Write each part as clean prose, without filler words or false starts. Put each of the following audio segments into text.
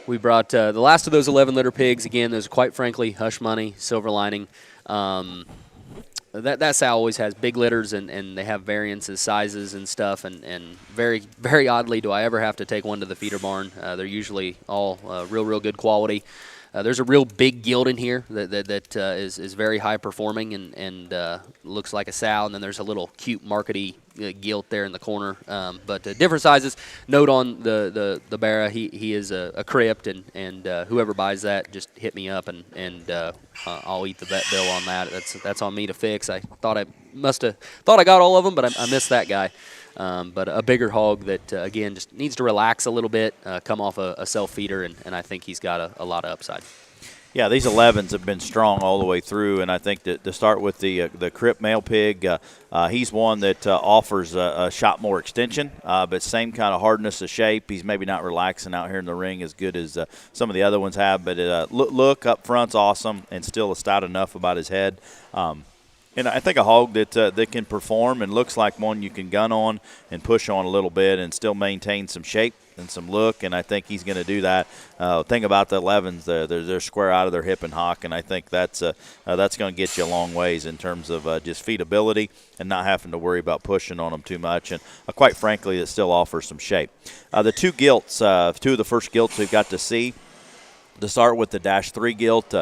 We brought the last of those 11 litter pigs. Again, those quite frankly hush money, silver lining. That sow always has big litters, and they have variances, sizes, and stuff. And very, very oddly, do I ever have to take one to the feeder barn? They're usually all real good quality. There's a real big gilt in here that is very high performing and looks like a sow. And then there's a little cute markety gilt there in the corner. But different sizes. Note on the Barra, he is a crypt, and whoever buys that, just hit me up and I'll eat the vet bill on that. That's on me to fix. I thought I got all of them, but I missed that guy. But a bigger hog that, again, just needs to relax a little bit, come off a self-feeder, and I think he's got a lot of upside. Yeah, these 11s have been strong all the way through, and I think that to start with the Crip male pig, he's one that offers a shot more extension, but same kind of hardness of shape. He's maybe not relaxing out here in the ring as good as some of the other ones have, but look up front's awesome and still stout enough about his head. And I think a hog that can perform and looks like one you can gun on and push on a little bit and still maintain some shape and some look, and I think he's going to do that. Thing about the 11s, they're square out of their hip and hock, and I think that's going to get you a long ways in terms of just feedability and not having to worry about pushing on them too much. And quite frankly, it still offers some shape. The two gilts, two of the first gilts we've got to see. To start with the -3 gilt,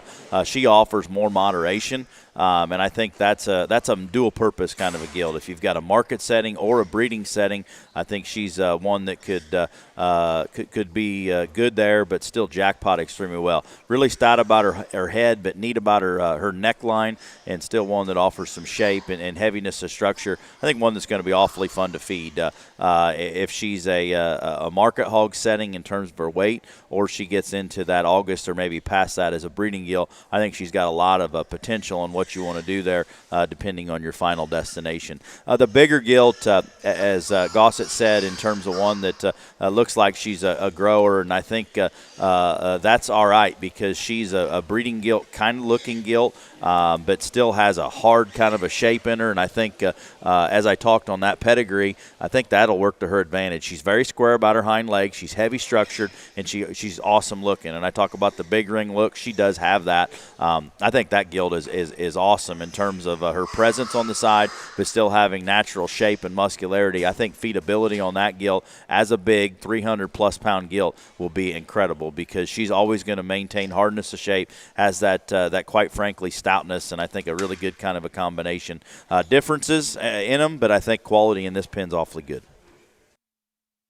she offers more moderation. And I think that's a dual-purpose kind of a gilt. If you've got a market setting or a breeding setting, I think she's one that could be good there, but still jackpot extremely well. Really stout about her head, but neat about her neckline, and still one that offers some shape and heaviness of structure. I think one that's going to be awfully fun to feed. If she's a market hog setting in terms of her weight, or she gets into that August or maybe past that as a breeding gilt, I think she's got a lot of potential on what you want to do there, depending on your final destination. The bigger gilt, as Gossett said, in terms of one that looks like she's a grower, and I think that's all right because she's a breeding gilt kind of looking gilt, but still has a hard kind of a shape in her, and I think as I talked on that pedigree, I think that'll work to her advantage. She's very square about her hind legs, she's heavy structured, and she's awesome looking, and I talk about the big ring look, she does have that. I think that gilt is awesome in terms of her presence on the side, but still having natural shape and muscularity. I think feedability on that gilt as a big 300-plus pound gilt will be incredible because she's always going to maintain hardness of shape, has that quite frankly stoutness, and I think a really good kind of a combination. Differences in them, but I think quality in this pen's awfully good.